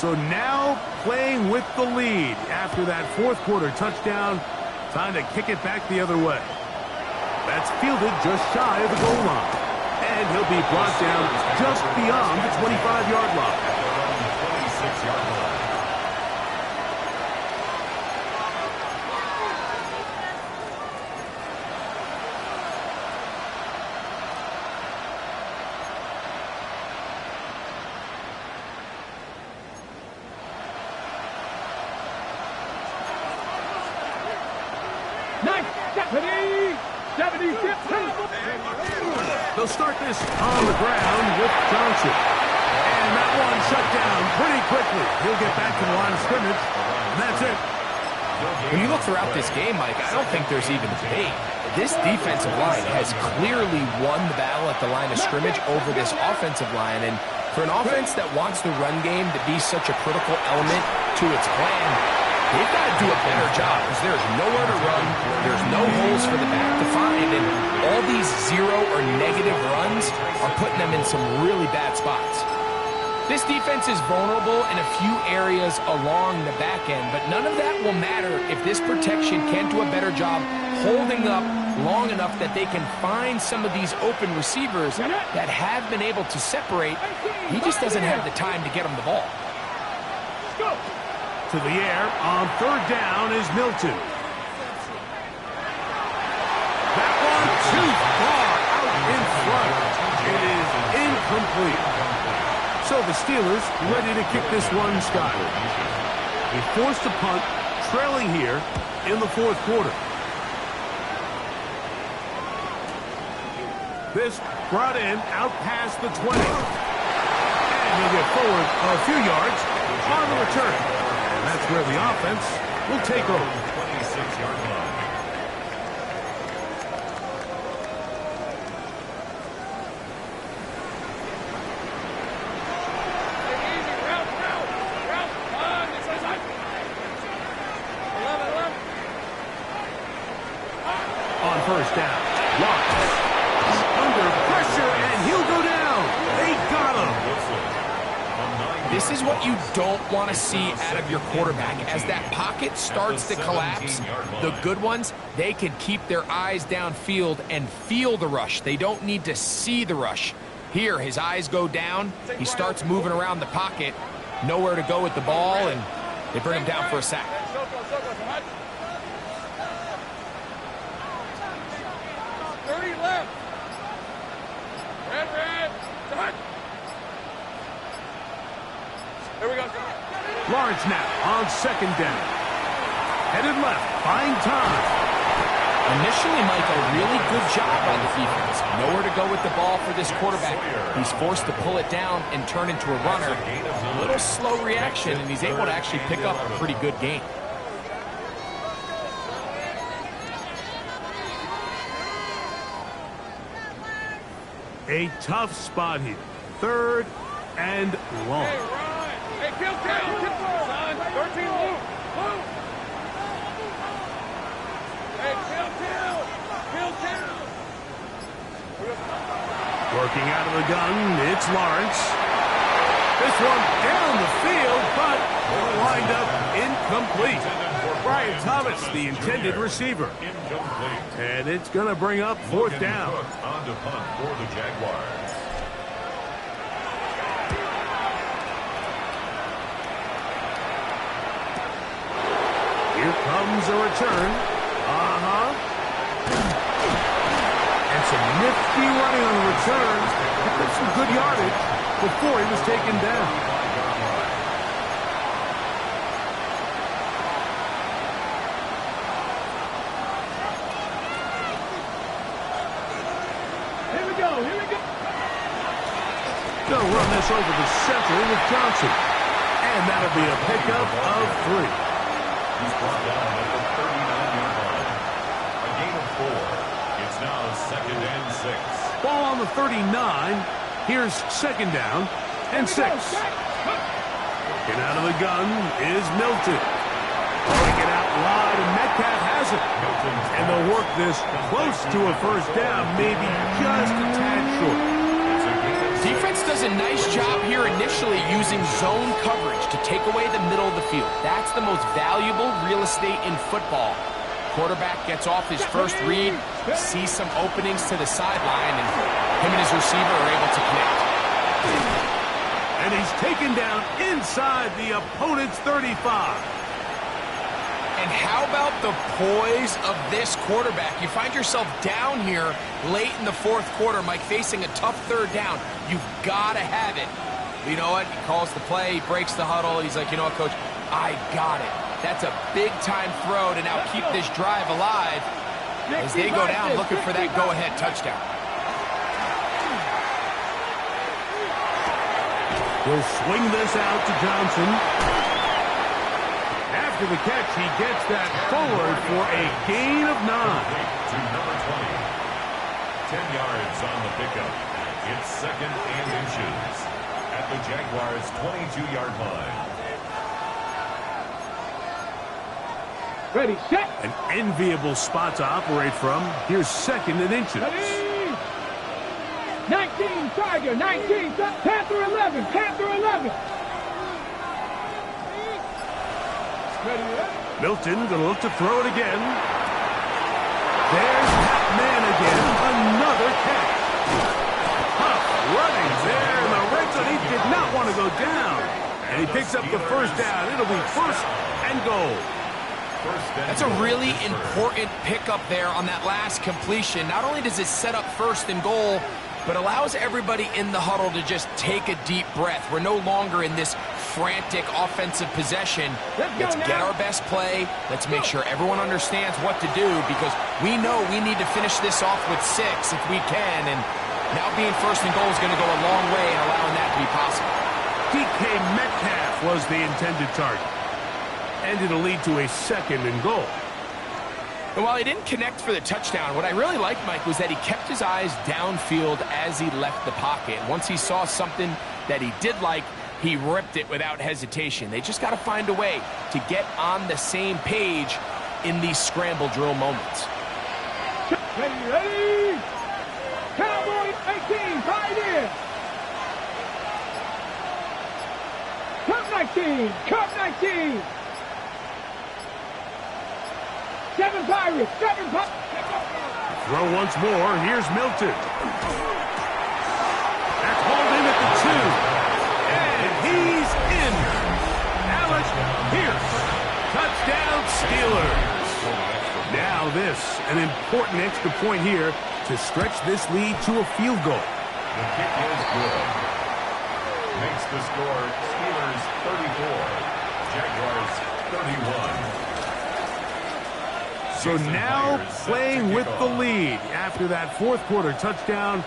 So now playing with the lead after that 4th quarter touchdown. Time to kick it back the other way. That's fielded just shy of the goal line. And he'll be brought down just beyond the 25-yard line. 26-yard line. They'll start this on the ground with Johnson. And that one shut down pretty quickly. He'll get back to the line of scrimmage, and that's it. When you look throughout this game, Mike, I don't think there's even debate. This defensive line has clearly won the battle at the line of scrimmage over this offensive line. And for an offense that wants the run game to be such a critical element to its plan, they've got to do a better job because there's nowhere to run, there's no holes for the back to find, and all these zero or negative runs are putting them in some really bad spots. This defense is vulnerable in a few areas along the back end, but none of that will matter if this protection can't do a better job holding up long enough that they can find some of these open receivers that have been able to separate. He just doesn't have the time to get them the ball. To the air on third down is Milton. That one too far out in front. It is incomplete. So the Steelers ready to kick this one skyward. They forced a punt, trailing here in the fourth quarter. This brought in out past the 20. And he'll get forward a few yards on the return. And that's where the offense will take over. 26-yard line. On first down, Lawrence under pressure, and he'll go down. They got him. This is what you don't want to see out of your quarterback. As that pocket starts to collapse, the good ones, they can keep their eyes downfield and feel the rush. They don't need to see the rush. Here, his eyes go down. He starts moving around the pocket, nowhere to go with the ball, and they bring him down for a sack. 30 left. Red. Touch. There we go. Lawrence now on second down. Headed left, buying time. Initially, Mike, a really good job by the defense. Nowhere to go with the ball for this quarterback. He's forced to pull it down and turn into a runner. A little slow reaction, and he's able to actually pick up a pretty good gain. A tough spot here. Third and long. Hey, Ryan. Hey, kill. Son, 13 loop. Hey, kill. Working out of the gun, it's Lawrence. This one down the field, but lined up incomplete. Brian Thomas, the intended receiver. Incomplete. And it's going to bring up fourth down. On to punt for the Jaguars. Here comes a return. And some nifty running on the return. Picked up some good yardage before he was taken down. They'll run this over the center with Johnson. And that'll be a pickup of 3. He's brought down at the 39-yard line. A gain of 4. It's now second and 6. Ball on the 39. Here's second down and 6. Working out of the gun is Milton. Throwing it out wide, and Metcalf has it. And they'll work this close to a first down, maybe just a tad short. Defense does a nice job here initially using zone coverage to take away the middle of the field. That's the most valuable real estate in football. Quarterback gets off his first read, sees some openings to the sideline, and him and his receiver are able to connect. And he's taken down inside the opponent's 35. And how about the poise of this quarterback? You find yourself down here late in the fourth quarter, Mike, facing a tough third down. You've got to have it. You know what? He calls the play, he breaks the huddle. He's like, you know what, Coach? I got it. That's a big-time throw to now keep this drive alive as they go down looking for that go-ahead touchdown. He'll swing this out to Johnson. After the catch, he gets that forward for a gain of 9. To number 20. 10 yards on the pickup. It's second and inches at the Jaguars' 22-yard line. Ready, set. An enviable spot to operate from. Here's second and inches. Ready. 19, Tiger, 19, Panther 11, Panther 11. Ready. Milton going to look to throw it again. There's that man again. Another catch. Tough running there in the red zone. He did not want to go down. And he picks up the first down. It'll be first and goal. That's a really important pickup there on that last completion. Not only does it set up first and goal, but allows everybody in the huddle to just take a deep breath. We're no longer in this frantic offensive possession. Let's get our best play. Let's make sure everyone understands what to do, because we know we need to finish this off with 6 if we can, and now being first and goal is going to go a long way in allowing that to be possible. DK Metcalf was the intended target, and it'll lead to a second and goal. And while he didn't connect for the touchdown, what I really liked, Mike, was that he kept his eyes downfield as he left the pocket. Once he saw something that he did like, he ripped it without hesitation. They just got to find a way to get on the same page in these scramble drill moments. Ready, ready. Cowboys 18, right in. Cup 19, Cup 19. 7 Pirates, 7 Pirates. Throw once more. Here's Milton. That's hauled in at the 2. And he's in. Alec Pierce. Touchdown Steelers. Now this, an important extra point here to stretch this lead to a field goal. The kick is good. Makes the score Steelers 34, Jaguars 31. So now playing with the lead after that fourth quarter touchdown.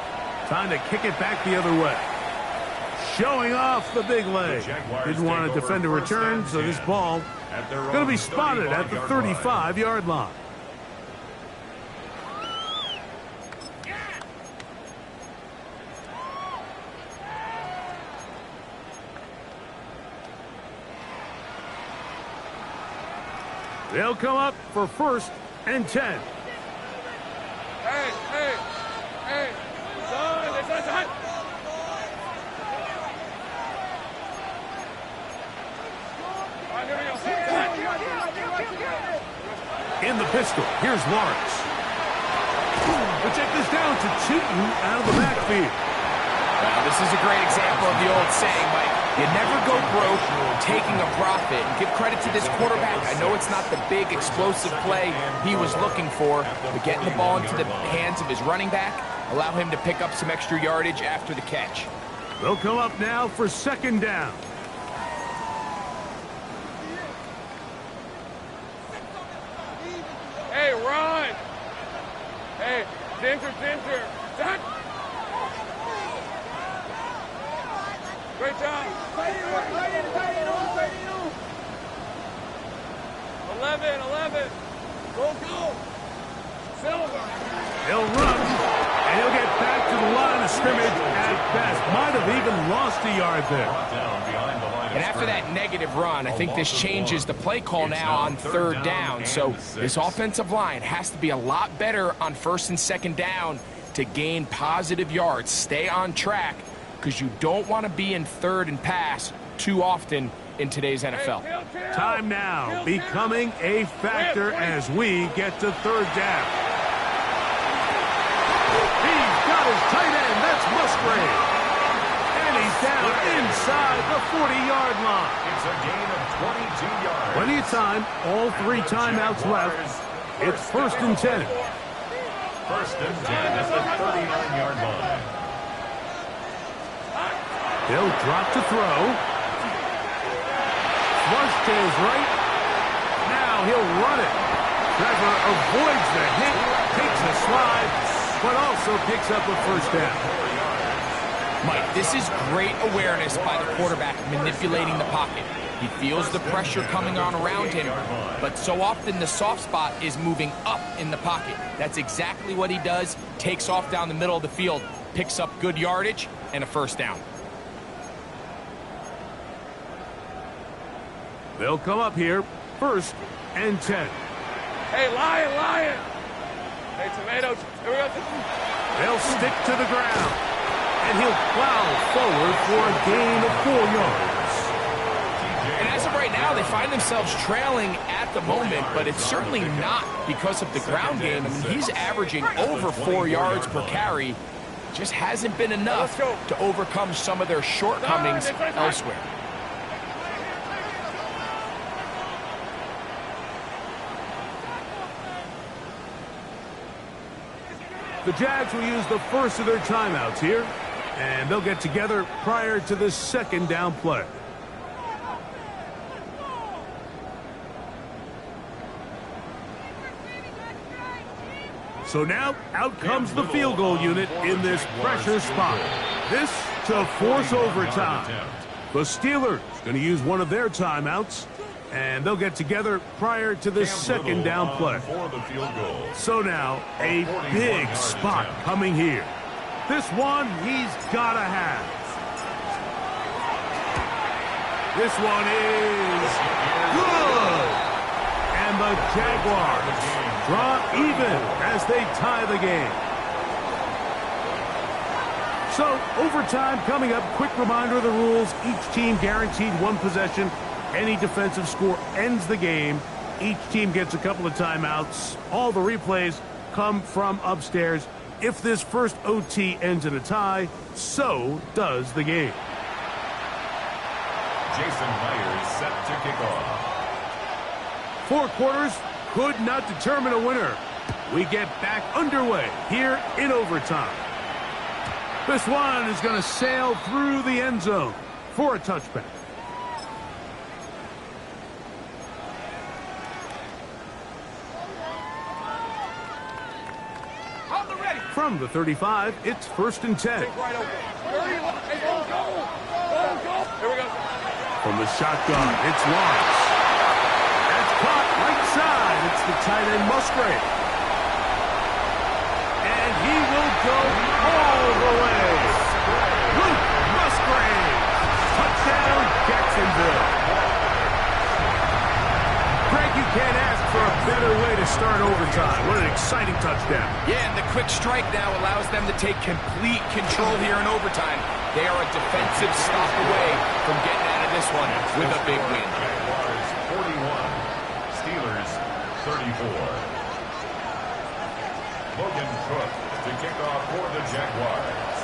Time to kick it back the other way. Showing off the big leg. Didn't want to defend a return, so this ball going to be spotted at the 35-yard line. They'll come up for first and 10. Hey, hey, hey. Son, it's not time. In the pistol, here's Lawrence. We'll check this down to Chilton out of the backfield. Well, this is a great example of the old saying, Mike. You never go broke taking a profit. And give credit to this quarterback. I know it's not the big explosive play he was looking for, but getting the ball into the hands of his running back, allow him to pick up some extra yardage after the catch. They'll come up now for second down. Hey, run. Hey, center. Set. Great job. 11. Go. Silver. He'll run, and he'll get back to the line of scrimmage at best. Might have even lost a yard there. And after that negative run, I think this changes the play call now on third down. So this offensive line has to be a lot better on first and second down to gain positive yards. Stay on track, because you don't want to be in third and pass too often in today's NFL. Time now becoming a factor as we get to third down. He's got his tight end. That's Musgrave. And he's down inside the 40-yard line. It's a gain of 22 yards. Plenty of time. All 3 timeouts left. It's first and 10. First and 10 at the 39-yard line. He'll drop to throw. Flush to his right. Now he'll run it. Trevor avoids the hit, takes a slide, but also picks up a first down. Mike, this is great awareness by the quarterback manipulating the pocket. He feels the pressure coming on around him, but so often the soft spot is moving up in the pocket. That's exactly what he does. Takes off down the middle of the field, picks up good yardage, and a first down. They'll come up here, first and 10. Hey, lion. Hey, tomato. Here we go. They'll stick to the ground. And he'll plow forward for a gain of 4 yards. And as of right now, they find themselves trailing at the moment, but it's certainly not because of the ground game. I mean, he's averaging over 4 yards per carry. Just hasn't been enough to overcome some of their shortcomings elsewhere. The Jags will use the first of their timeouts here, and they'll get together prior to the second down play. So now, out comes the field goal unit in this pressure spot. This to force overtime. The Steelers going to use one of their timeouts, and they'll get together prior to the second down play. So now, a big spot coming here. This one he's got to have. This one is good. And the Jaguars draw even as they tie the game. So, overtime coming up. Quick reminder of the rules. Each team guaranteed 1 possession. Any defensive score ends the game. Each team gets a couple of timeouts. All the replays come from upstairs. If this first OT ends in a tie, so does the game. Jason Myers set to kick off. 4 quarters could not determine a winner. We get back underway here in overtime. This one is going to sail through the end zone for a touchback. From the 35, it's 1st and 10. Hey, go. Here we go. From the shotgun, it's Lawrence. That's caught right side. It's the tight end Musgrave. And he will go all the way. Luke Musgrave. Touchdown, Jacksonville. Greg, you can't ask for a better way to start overtime. What an exciting touchdown. Yeah, and the quick strike now allows them to take complete control here in overtime. They are a defensive stop away from getting out of this one with a big win. Jaguars 41, Steelers 34. Logan Cook to kick off for the Jaguars.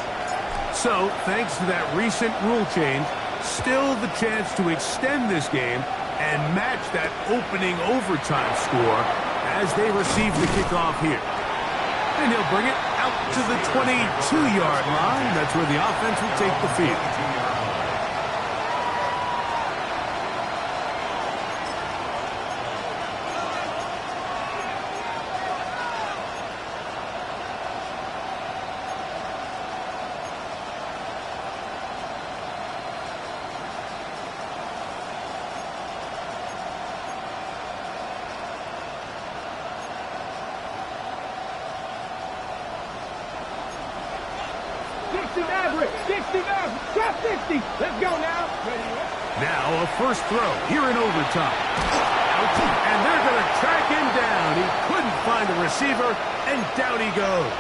So, thanks to that recent rule change, still the chance to extend this game and match that opening overtime score as they receive the kickoff here. And he'll bring it out to the 22-yard line. That's where the offense will take the field. Let's go now. Now a first throw here in overtime. And they're going to track him down. He couldn't find a receiver, and down he goes.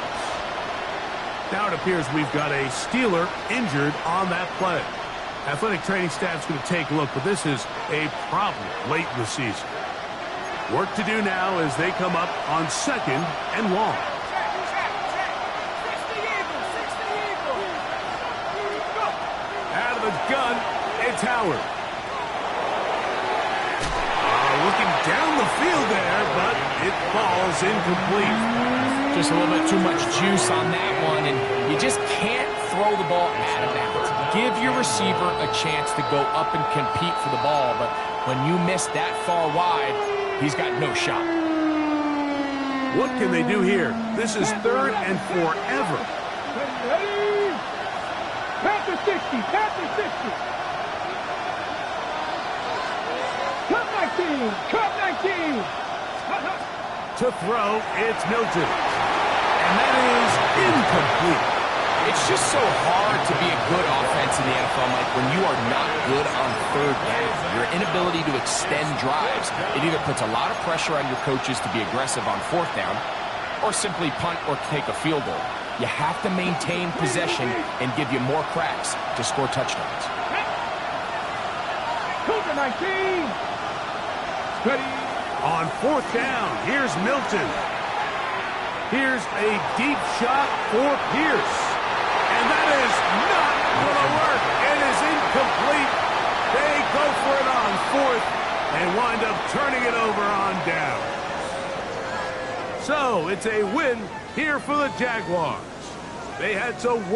Now it appears we've got a Steeler injured on that play. Athletic training staff's going to take a look, but this is a problem late in the season. Work to do now as they come up on 2nd and long. Out of the gun, it's Howard. Looking down the field there, but it falls incomplete. Just a little bit too much juice on that one, and you just can't throw the ball out of bounds. Give your receiver a chance to go up and compete for the ball, but when you miss that far wide, he's got no shot. What can they do here? This is 3rd and forever. Panther 60, Panther 60. Cut 19, cut 19. To throw, it's Milton. And that is incomplete. It's just so hard to be a good offense in the NFL, Mike, when you are not good on third down. Your inability to extend drives, it either puts a lot of pressure on your coaches to be aggressive on fourth down or simply punt or take a field goal. You have to maintain possession and give you more cracks to score touchdowns. Cougar 19. Ready. On fourth down, here's Milton. Here's a deep shot for Pierce. And that is not going to work. It is incomplete. They go for it on fourth and wind up turning it over on down. So it's a win here for the Jaguars. They had to work